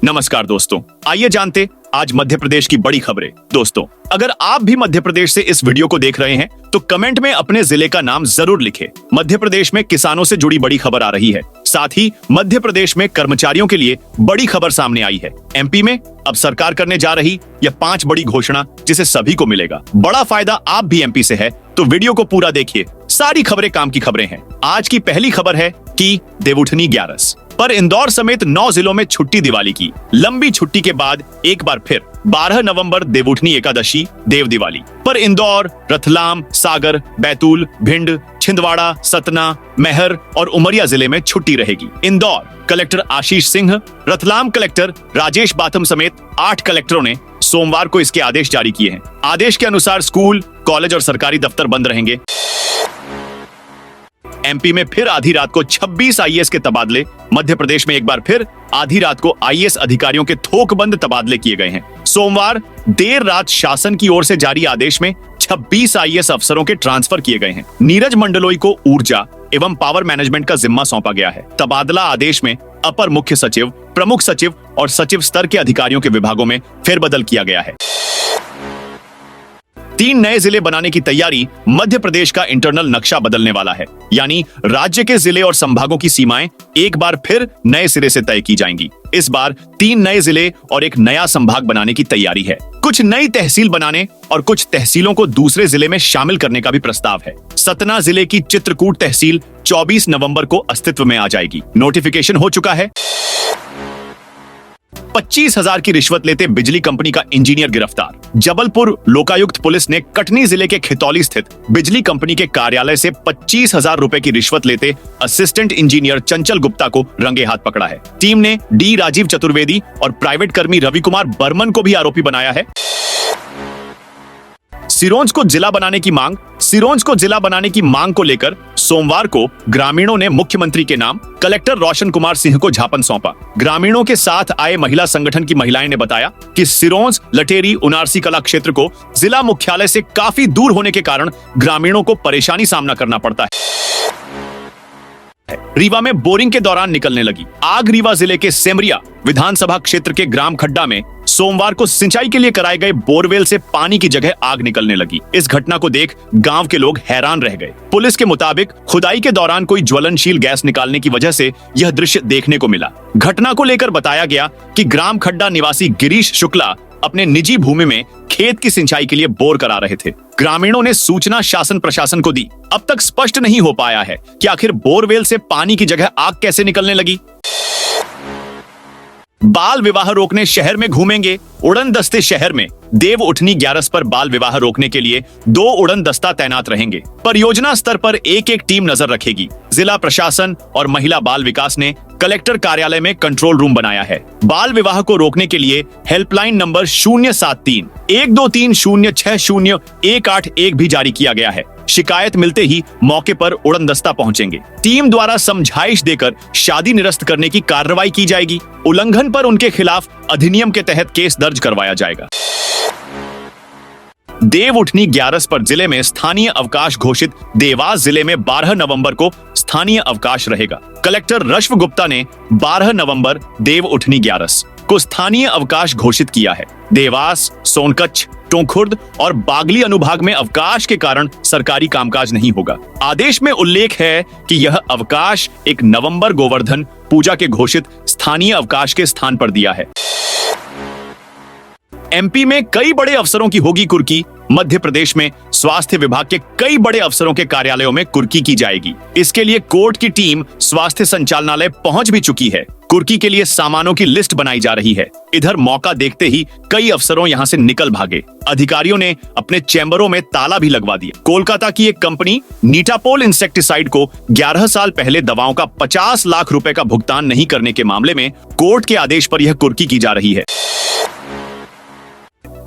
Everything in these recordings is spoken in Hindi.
नमस्कार दोस्तों, आइए जानते आज मध्य प्रदेश की बड़ी खबरें। दोस्तों, अगर आप भी मध्य प्रदेश से इस वीडियो को देख रहे हैं तो कमेंट में अपने जिले का नाम जरूर लिखें। मध्य प्रदेश में किसानों से जुड़ी बड़ी खबर आ रही है। साथ ही मध्य प्रदेश में कर्मचारियों के लिए बड़ी खबर सामने आई है। एमपी में अब सरकार करने जा रही यह 5 बड़ी घोषणा, जिसे सभी को मिलेगा बड़ा फायदा। आप भी एमपी से है तो वीडियो को पूरा देखिए, सारी खबरें काम की खबरें हैं। आज की पहली खबर है कि देवउठनी 11 पर इंदौर समेत 9 जिलों में छुट्टी दिवाली की। लंबी छुट्टी के बाद एक बार फिर 12 नवंबर देवउठनी एकादशी देव दिवाली पर इंदौर, रतलाम, सागर, बैतूल, भिंड, छिंदवाड़ा, सतना, मैहर और उमरिया जिले में छुट्टी रहेगी। इंदौर कलेक्टर आशीष सिंह, रतलाम कलेक्टर राजेश बाथम समेत 8 कलेक्टरों ने सोमवार को इसके आदेश जारी किए हैं। आदेश के अनुसार स्कूल, कॉलेज और सरकारी दफ्तर बंद रहेंगे। एमपी में फिर आधी रात को 26 आईएएस के तबादले। मध्य प्रदेश में एक बार फिर आधी रात को आईएएस अधिकारियों के थोकबंद तबादले किए गए हैं। सोमवार देर रात शासन की ओर से जारी आदेश में 26 आईएएस अफसरों के ट्रांसफर किए गए हैं। नीरज मंडलोई को ऊर्जा एवं पावर मैनेजमेंट का जिम्मा सौंपा गया है। तबादला आदेश में अपर मुख्य सचिव, प्रमुख सचिव और सचिव स्तर के अधिकारियों के विभागों में फेरबदल किया गया है। 3 नए जिले बनाने की तैयारी। मध्य प्रदेश का इंटरनल नक्शा बदलने वाला है, यानी राज्य के जिले और संभागों की सीमाएं एक बार फिर नए सिरे से तय की जाएंगी। इस बार 3 नए जिले और एक नया संभाग बनाने की तैयारी है। कुछ नई तहसील बनाने और कुछ तहसीलों को दूसरे जिले में शामिल करने का भी प्रस्ताव है। सतना जिले की चित्रकूट तहसील 24 नवंबर को अस्तित्व में आ जाएगी। नोटिफिकेशन हो चुका है। 25,000 की रिश्वत लेते बिजली कंपनी का इंजीनियर गिरफ्तार। जबलपुर लोकायुक्त पुलिस ने कटनी जिले के खितौली स्थित बिजली कंपनी के कार्यालय से 25,000 रुपए की रिश्वत लेते असिस्टेंट इंजीनियर चंचल गुप्ता को रंगे हाथ पकड़ा है। टीम ने डी राजीव चतुर्वेदी और प्राइवेट कर्मी रवि कुमार बर्मन को भी आरोपी बनाया है। सिरोंज को जिला बनाने की मांग को लेकर सोमवार को ग्रामीणों ने मुख्यमंत्री के नाम कलेक्टर रोशन कुमार सिंह को ज्ञापन सौंपा। ग्रामीणों के साथ आए महिला संगठन की महिलाएं ने बताया कि सिरोंज, लटेरी, उनारसी कला क्षेत्र को जिला मुख्यालय से काफी दूर होने के कारण ग्रामीणों को परेशानी सामना करना पड़ता है। रीवा में बोरिंग के दौरान निकलने लगी आग। रीवा जिले के सेमरिया विधानसभा क्षेत्र के ग्राम खड्डा में सोमवार को सिंचाई के लिए कराए गए बोरवेल से पानी की जगह आग निकलने लगी। इस घटना को देख गांव के लोग हैरान रह गए। पुलिस के मुताबिक खुदाई के दौरान कोई ज्वलनशील गैस निकालने की वजह से यह दृश्य देखने को मिला। घटना को लेकर बताया गया कि ग्राम खड्डा निवासी गिरीश शुक्ला अपने निजी भूमि में खेत की सिंचाई के लिए बोर करा रहे थे। ग्रामीणों ने सूचना शासन प्रशासन को दी। अब तक स्पष्ट नहीं हो पाया है कि आखिर बोरवेल से पानी की जगह आग कैसे निकलने लगी। बाल विवाह रोकने शहर में घूमेंगे उड़न दस्ते। शहर में देवउठनी 11 पर बाल विवाह रोकने के लिए 2 उड़न दस्ता तैनात रहेंगे। परियोजना स्तर पर एक टीम नजर रखेगी। जिला प्रशासन और महिला बाल विकास ने कलेक्टर कार्यालय में कंट्रोल रूम बनाया है। बाल विवाह को रोकने के लिए हेल्पलाइन नंबर 073 123 060 181 भी जारी किया गया है। शिकायत मिलते ही मौके पर उड़न दस्ता पहुंचेंगे। टीम द्वारा समझाइश देकर शादी निरस्त करने की कार्रवाई की जाएगी। उल्लंघन पर उनके खिलाफ अधिनियम के तहत केस दर्ज करवाया जाएगा। देवउठनी 11 पर जिले में स्थानीय अवकाश घोषित। देवास जिले में 12 नवंबर को स्थानीय अवकाश रहेगा। कलेक्टर रश्व गुप्ता ने 12 नवंबर देवउठनी 11 को स्थानीय अवकाश घोषित किया है। देवास, सोनकच्छ, टोंखुर्द और बागली अनुभाग में अवकाश के कारण सरकारी कामकाज नहीं होगा। आदेश में उल्लेख है कि यह अवकाश 1 नवंबर गोवर्धन पूजा के घोषित स्थानीय अवकाश के स्थान पर दिया है। एमपी में कई बड़े अफसरों की होगी कुर्की। मध्य प्रदेश में स्वास्थ्य विभाग के कई बड़े अफसरों के कार्यालयों में कुर्की की जाएगी। इसके लिए कोर्ट की टीम स्वास्थ्य संचालनालय पहुंच भी चुकी है। कुर्की के लिए सामानों की लिस्ट बनाई जा रही है। इधर मौका देखते ही कई अफसरों यहां से निकल भागे। अधिकारियों ने अपने चैम्बरों में ताला भी लगवा दिया। कोलकाता की एक कंपनी नीटापोल इंसेक्टिसाइड को 11 साल पहले दवाओं का 50 लाख रुपए का भुगतान नहीं करने के मामले में कोर्ट के आदेश पर यह कुर्की की जा रही है।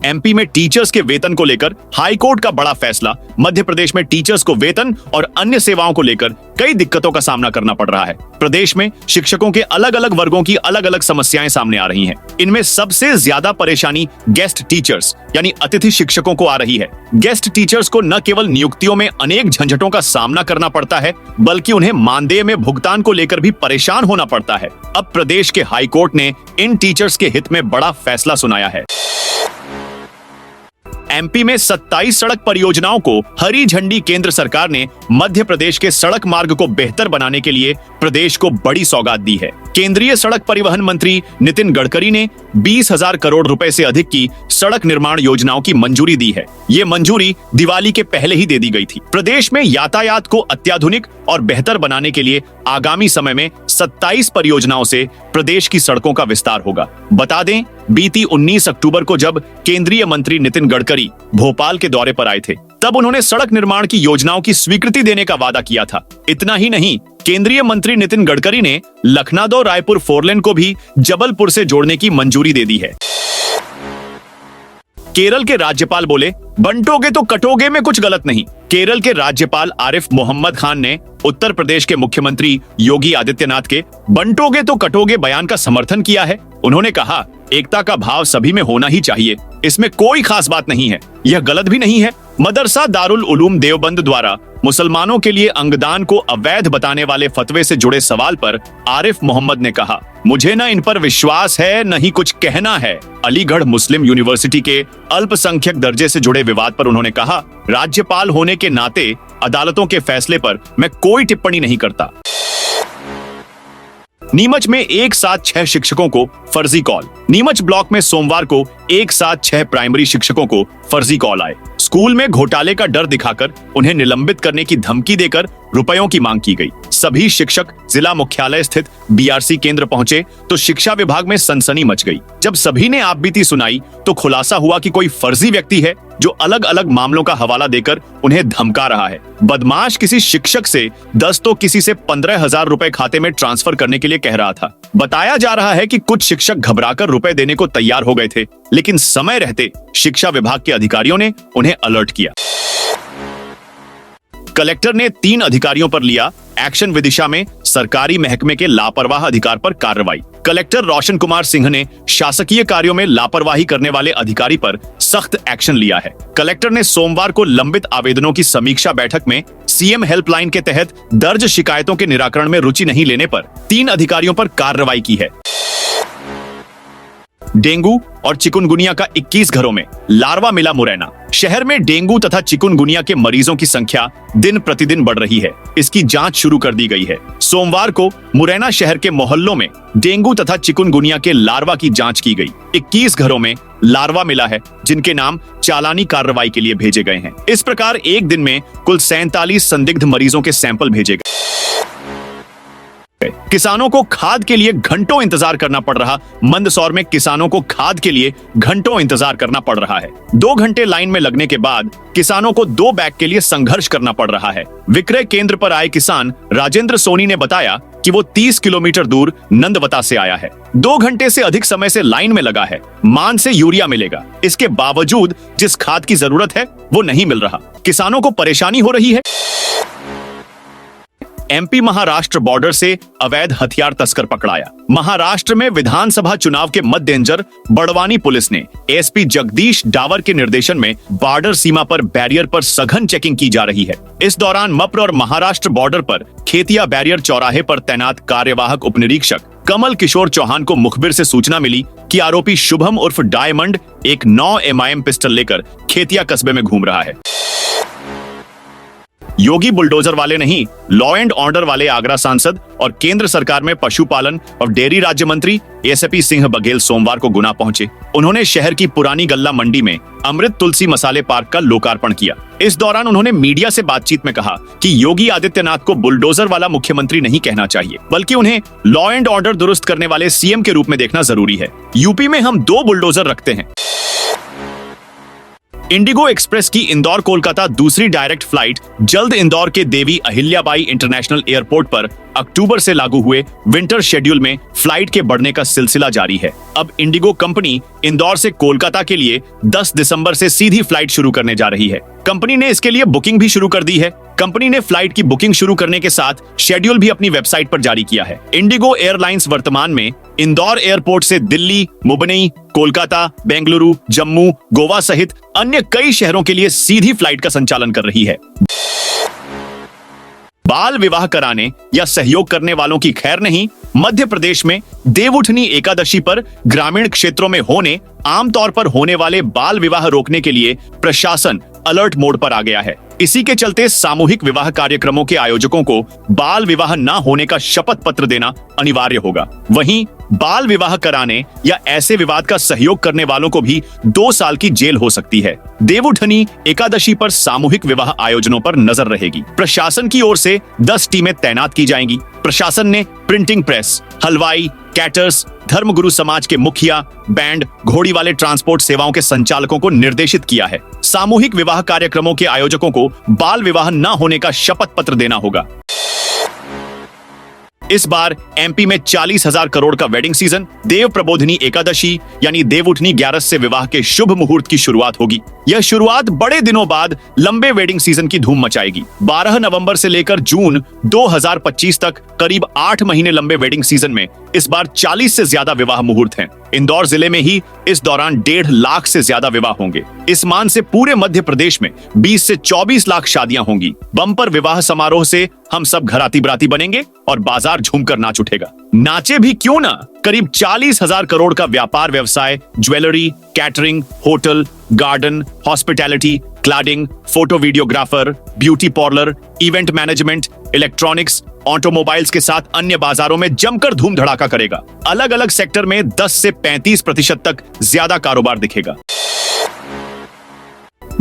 एमपी में टीचर्स के वेतन को लेकर हाई कोर्ट का बड़ा फैसला। मध्य प्रदेश में टीचर्स को वेतन और अन्य सेवाओं को लेकर कई दिक्कतों का सामना करना पड़ रहा है। प्रदेश में शिक्षकों के अलग अलग वर्गों की अलग अलग समस्याएं सामने आ रही हैं। इनमें सबसे ज्यादा परेशानी गेस्ट टीचर्स यानी अतिथि शिक्षकों को आ रही है। गेस्ट टीचर्स को न केवल नियुक्तियों में अनेक झंझटों का सामना करना पड़ता है, बल्कि उन्हें मानदेय में भुगतान को लेकर भी परेशान होना पड़ता है। अब प्रदेश के हाई कोर्ट ने इन टीचर्स के हित में बड़ा फैसला सुनाया है। एमपी में 27 सड़क परियोजनाओं को हरी झंडी। केंद्र सरकार ने मध्य प्रदेश के सड़क मार्ग को बेहतर बनाने के लिए प्रदेश को बड़ी सौगात दी है। केंद्रीय सड़क परिवहन मंत्री नितिन गडकरी ने 20,000 करोड़ रुपए से अधिक की सड़क निर्माण योजनाओं की मंजूरी दी है। ये मंजूरी दिवाली के पहले ही दे दी गई थी। प्रदेश में यातायात को अत्याधुनिक और बेहतर बनाने के लिए आगामी समय में 27 परियोजनाओं से प्रदेश की सड़कों का विस्तार होगा। बता दें, बीती 19 अक्टूबर को जब केंद्रीय मंत्री नितिन गडकरी भोपाल के दौरे पर आए थे, तब उन्होंने सड़क निर्माण की योजनाओं की स्वीकृति देने का वादा किया था। इतना ही नहीं, केंद्रीय मंत्री नितिन गडकरी ने लखनऊ रायपुर फोरलेन को भी जबलपुर से जोड़ने की मंजूरी दे दी है। केरल के राज्यपाल बोले, बंटोगे तो कटोगे में कुछ गलत नहीं। केरल के राज्यपाल आरिफ मोहम्मद खान ने उत्तर प्रदेश के मुख्यमंत्री योगी आदित्यनाथ के बंटोगे तो कटोगे बयान का समर्थन किया है। उन्होंने कहा, एकता का भाव सभी में होना ही चाहिए, इसमें कोई खास बात नहीं है, यह गलत भी नहीं है। मदरसा दारुल उलूम देवबंद द्वारा मुसलमानों के लिए अंगदान को अवैध बताने वाले फतवे से जुड़े सवाल पर आरिफ मोहम्मद ने कहा, मुझे न इन पर विश्वास है न ही कुछ कहना है। अलीगढ़ मुस्लिम यूनिवर्सिटी के अल्पसंख्यक दर्जे से जुड़े विवाद पर उन्होंने कहा, राज्यपाल होने के नाते अदालतों के फैसले पर मैं कोई टिप्पणी नहीं करता। नीमच में एक साथ 6 शिक्षकों को फर्जी कॉल। नीमच ब्लॉक में सोमवार को एक साथ 6 प्राइमरी शिक्षकों को फर्जी कॉल आए। स्कूल में घोटाले का डर दिखाकर उन्हें निलंबित करने की धमकी देकर रुपयों की मांग की गई। सभी शिक्षक जिला मुख्यालय स्थित बीआरसी केंद्र पहुंचे तो शिक्षा विभाग में सनसनी मच गई। जब सभी ने आपबीती सुनाई तो खुलासा हुआ कि कोई फर्जी व्यक्ति है जो अलग अलग मामलों का हवाला देकर उन्हें धमका रहा है। बदमाश किसी शिक्षक से 10 तो किसी से 15,000 रुपए खाते में ट्रांसफर करने के लिए कह रहा था। बताया जा रहा है कि कुछ शिक्षक घबराकर रुपए देने को तैयार हो गए थे, लेकिन समय रहते शिक्षा विभाग के अधिकारियों ने उन्हें अलर्ट किया। कलेक्टर ने 3 अधिकारियों पर लिया एक्शन। विदिशा में सरकारी महकमे के लापरवाह अधिकार पर कार्रवाई। कलेक्टर रोशन कुमार सिंह ने शासकीय कार्यों में लापरवाही करने वाले अधिकारी पर सख्त एक्शन लिया है। कलेक्टर ने सोमवार को लंबित आवेदनों की समीक्षा बैठक में सीएम हेल्पलाइन के तहत दर्ज शिकायतों के निराकरण में रुचि नहीं लेने पर 3 अधिकारियों पर कार्रवाई की है। डेंगू और चिकुनगुनिया का 21 घरों में लार्वा मिला। मुरैना शहर में डेंगू तथा चिकुनगुनिया के मरीजों की संख्या दिन प्रतिदिन बढ़ रही है। इसकी जांच शुरू कर दी गई है। सोमवार को मुरैना शहर के मोहल्लों में डेंगू तथा चिकुनगुनिया के लार्वा की जांच की गई। 21 घरों में लार्वा मिला है, जिनके नाम चालानी कार्रवाई के लिए भेजे गए हैं। इस प्रकार एक दिन में कुल 47 संदिग्ध मरीजों के सैंपल भेजे गए। किसानों को खाद के लिए घंटों इंतजार करना पड़ रहा। मंदसौर में किसानों को खाद के लिए घंटों इंतजार करना पड़ रहा है। 2 घंटे लाइन में लगने के बाद किसानों को 2 बैग के लिए संघर्ष करना पड़ रहा है। विक्रय केंद्र पर आए किसान राजेंद्र सोनी ने बताया कि वो 30 किलोमीटर दूर नंदवता से आया है। 2 घंटे से अधिक समय से लाइन में लगा है। मान से यूरिया मिलेगा, इसके बावजूद जिस खाद की जरूरत है वो नहीं मिल रहा। किसानों को परेशानी हो रही है। एमपी महाराष्ट्र बॉर्डर से अवैध हथियार तस्कर पकड़ाया। महाराष्ट्र में विधानसभा चुनाव के मद्देनजर बड़वानी पुलिस ने एसपी जगदीश डावर के निर्देशन में बॉर्डर सीमा पर बैरियर पर सघन चेकिंग की जा रही है। इस दौरान मप्र और महाराष्ट्र बॉर्डर पर खेतिया बैरियर चौराहे पर तैनात कार्यवाहक उपनिरीक्षक कमल किशोर चौहान को मुखबिर से सूचना मिली कि आरोपी शुभम उर्फ डायमंड एक 9 MIM पिस्टल लेकर खेतिया कस्बे में घूम रहा है। योगी बुलडोजर वाले नहीं, लॉ एंड ऑर्डर वाले आगरा सांसद और केंद्र सरकार में पशुपालन और डेयरी राज्य मंत्री एसपी सिंह बघेल सोमवार को गुना पहुंचे। उन्होंने शहर की पुरानी गल्ला मंडी में अमृत तुलसी मसाले पार्क का लोकार्पण किया। इस दौरान उन्होंने मीडिया से बातचीत में कहा कि योगी आदित्यनाथ को बुलडोजर वाला मुख्यमंत्री नहीं कहना चाहिए, बल्कि उन्हें लॉ एंड ऑर्डर दुरुस्त करने वाले सीएम के रूप में देखना जरूरी है। यूपी में हम 2 बुलडोजर रखते हैं। इंडिगो एक्सप्रेस की इंदौर कोलकाता दूसरी डायरेक्ट फ्लाइट जल्द इंदौर के देवी अहिल्याबाई इंटरनेशनल एयरपोर्ट पर अक्टूबर से लागू हुए विंटर शेड्यूल में फ्लाइट के बढ़ने का सिलसिला जारी है। अब इंडिगो कंपनी इंदौर से कोलकाता के लिए 10 दिसंबर से सीधी फ्लाइट शुरू करने जा रही है। कंपनी ने इसके लिए बुकिंग भी शुरू कर दी है। कंपनी ने फ्लाइट की बुकिंग शुरू करने के साथ शेड्यूल भी अपनी वेबसाइट पर जारी किया है। इंडिगो एयरलाइंस वर्तमान में इंदौर एयरपोर्ट से दिल्ली, मुंबई, कोलकाता, बेंगलुरु, जम्मू, गोवा सहित अन्य कई शहरों के लिए सीधी फ्लाइट का संचालन कर रही है। बाल विवाह कराने या सहयोग करने वालों की खैर नहीं। मध्य प्रदेश में देवउठनी एकादशी पर ग्रामीण क्षेत्रों में आमतौर पर होने वाले बाल विवाह रोकने के लिए प्रशासन अलर्ट मोड पर आ गया है। इसी के चलते सामूहिक विवाह कार्यक्रमों के आयोजकों को बाल विवाह न होने का शपथ पत्र देना अनिवार्य होगा। वहीं बाल विवाह कराने या ऐसे विवाद का सहयोग करने वालों को भी 2 साल की जेल हो सकती है। देवउठनी एकादशी पर सामूहिक विवाह आयोजनों पर नजर रहेगी। प्रशासन की ओर से 10 टीमें तैनात की जाएंगी। प्रशासन ने प्रिंटिंग प्रेस, हलवाई, कैटर्स, धर्मगुरु समाज के मुखिया, बैंड, घोड़ी वाले ट्रांसपोर्ट सेवाओं के संचालकों को निर्देशित किया है। सामूहिक विवाह कार्यक्रमों के आयोजकों को बाल विवाह न होने का शपथ पत्र देना होगा। इस बार एमपी में 40,000 करोड़ का वेडिंग सीजन। देव प्रबोधिनी एकादशी यानी देवउठनी 11 से विवाह के शुभ मुहूर्त की शुरुआत होगी। यह शुरुआत बड़े दिनों बाद लंबे वेडिंग सीजन की धूम मचाएगी। 12 नवंबर से लेकर जून 2025 तक करीब 8 महीने लंबे वेडिंग सीजन में इस बार 40 से ज्यादा विवाह मुहूर्त हैं। इंदौर जिले में ही इस दौरान 1.5 लाख से ज्यादा विवाह होंगे। इस मान से पूरे मध्य प्रदेश में 20 से 24 लाख शादियां होंगी। बम्पर विवाह समारोह से हम सब घराती बराती बनेंगे और बाजार झूमकर नाच उठेगा। नाचे भी क्यों ना। करीब 40,000 करोड़ का व्यापार व्यवसाय, jewellery, catering, hotel, garden, hospitality, clothing, photo videographer, beauty parlour, event management, electronics, automobiles के साथ अन्य बाजारों में जमकर धूम धड़ाका करेगा। अलग अलग सेक्टर में 10 से 35% तक ज्यादा कारोबार दिखेगा।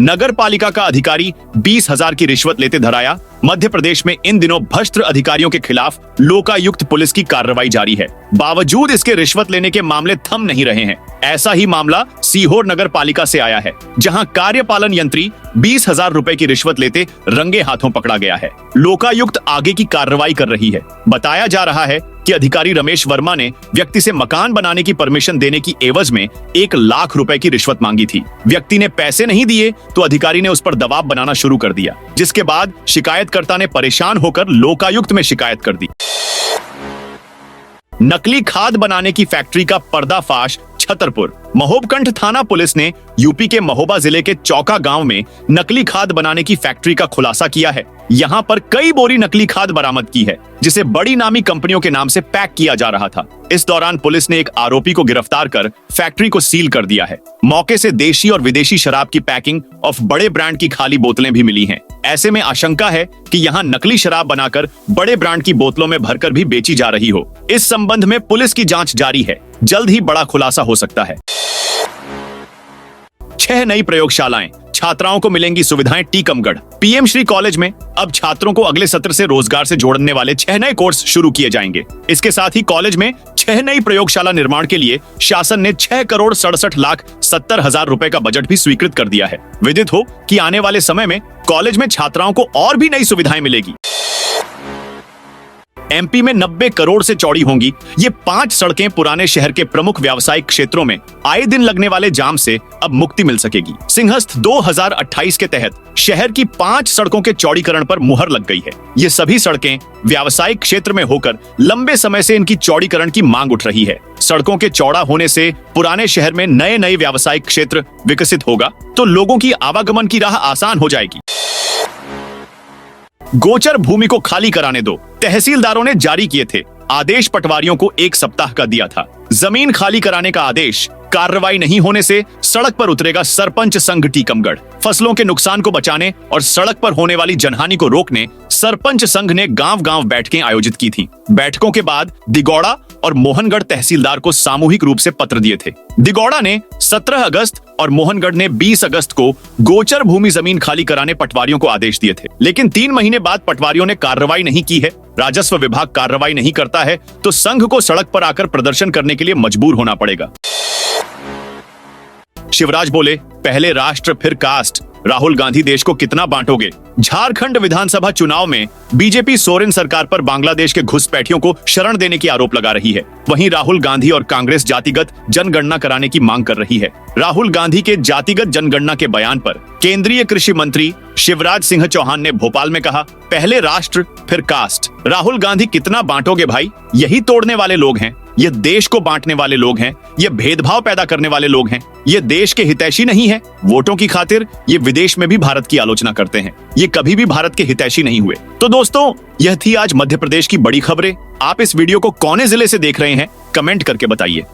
नगर पालिका का अधिकारी 20,000 की रिश्वत लेते धराया। मध्य प्रदेश में इन दिनों भ्रष्ट अधिकारियों के खिलाफ लोकायुक्त पुलिस की कार्रवाई जारी है। बावजूद इसके रिश्वत लेने के मामले थम नहीं रहे हैं। ऐसा ही मामला सीहोर नगर पालिका से आया है, जहां कार्यपालन यंत्री 20,000 रुपए की रिश्वत लेते रंगे हाथों पकड़ा गया है। लोकायुक्त आगे की कार्रवाई कर रही है। बताया जा रहा है कि अधिकारी रमेश वर्मा ने व्यक्ति से मकान बनाने की परमिशन देने की एवज में 1 लाख रुपए की रिश्वत मांगी थी। व्यक्ति ने पैसे नहीं दिए तो अधिकारी ने उस पर दबाव बनाना शुरू कर दिया, जिसके बाद शिकायतकर्ता ने परेशान होकर लोकायुक्त में शिकायत कर दी। नकली खाद बनाने की फैक्ट्री का पर्दाफाश छतरपुर। महोबकंठ थाना पुलिस ने यूपी के महोबा जिले के चौका गांव में नकली खाद बनाने की फैक्ट्री का खुलासा किया है। यहां पर कई बोरी नकली खाद बरामद की है, जिसे बड़ी नामी कंपनियों के नाम से पैक किया जा रहा था। इस दौरान पुलिस ने एक आरोपी को गिरफ्तार कर फैक्ट्री को सील कर दिया है। मौके से देशी और विदेशी शराब की पैकिंग और बड़े ब्रांड की खाली बोतलें भी मिली हैं। ऐसे में आशंका है कि यहां नकली शराब बनाकर बड़े ब्रांड की बोतलों में भरकर भी बेची जा रही हो। इस संबंध में पुलिस की जांच जारी है। जल्द ही बड़ा खुलासा हो सकता है। 6 नई प्रयोगशालाएं, छात्राओं को मिलेंगी सुविधाएं। टीकमगढ़ पीएम श्री कॉलेज में अब छात्रों को अगले सत्र से रोजगार से जोड़ने वाले 6 नए कोर्स शुरू किए जाएंगे। इसके साथ ही कॉलेज में 6 नई प्रयोगशाला निर्माण के लिए शासन ने 6,67,70,000 रुपए का बजट भी स्वीकृत कर दिया है। विदित हो कि आने वाले समय में कॉलेज में छात्राओं को और भी नई सुविधाएं मिलेगी। एमपी में 90 करोड़ से चौड़ी होंगी ये 5 सड़कें। पुराने शहर के प्रमुख व्यावसायिक क्षेत्रों में आए दिन लगने वाले जाम से अब मुक्ति मिल सकेगी। सिंहस्थ 2028 के तहत शहर की 5 सड़कों के चौड़ीकरण पर मुहर लग गई है। ये सभी सड़कें व्यावसायिक क्षेत्र में होकर लंबे समय से इनकी चौड़ीकरण की मांग उठ रही है। सड़कों के चौड़ा होने से पुराने शहर में नए व्यावसायिक क्षेत्र विकसित होगा, तो लोगों की आवागमन की राह आसान हो जाएगी। गोचर भूमि को खाली कराने दो, तहसीलदारों ने जारी किए थे आदेश। पटवारियों को 1 सप्ताह का दिया था जमीन खाली कराने का आदेश। कार्रवाई नहीं होने से सड़क पर उतरेगा सरपंच संघ टीकमगढ़। फसलों के नुकसान को बचाने और सड़क पर होने वाली जनहानि को रोकने सरपंच संघ ने गांव-गांव बैठकें आयोजित की थी। बैठकों के बाद दिगौड़ा और मोहनगढ़ तहसीलदार को सामूहिक रूप से पत्र दिए थे। दिगौड़ा ने 17 अगस्त और मोहनगढ़ ने 20 अगस्त को गोचर भूमि जमीन खाली कराने पटवारियों को आदेश दिए थे, लेकिन 3 महीने बाद पटवारियों ने कार्रवाई नहीं की है। राजस्व विभाग कार्रवाई नहीं करता है तो संघ को सड़क पर आकर प्रदर्शन करने के लिए मजबूर होना पड़ेगा। शिवराज बोले, पहले राष्ट्र फिर कास्ट। राहुल गांधी देश को कितना बांटोगे? झारखंड विधानसभा चुनाव में बीजेपी सोरेन सरकार पर बांग्लादेश के घुसपैठियों को शरण देने की आरोप लगा रही है। वहीं राहुल गांधी और कांग्रेस जातिगत जनगणना कराने की मांग कर रही है। राहुल गांधी के जातिगत जनगणना के बयान पर केंद्रीय कृषि मंत्री शिवराज सिंह चौहान ने भोपाल में कहा, पहले राष्ट्र फिर कास्ट। राहुल गांधी कितना बांटोगे भाई? यही तोड़ने वाले लोग हैं, ये देश को बांटने वाले लोग हैं, ये भेदभाव पैदा करने वाले लोग हैं, ये देश के हितैषी नहीं है। वोटों की खातिर ये विदेश में भी भारत की आलोचना करते हैं, ये कभी भी भारत के हितैषी नहीं हुए। तो दोस्तों, यह थी आज मध्य प्रदेश की बड़ी खबरें। आप इस वीडियो को कौने जिले से देख रहे हैं, कमेंट करके बताइए।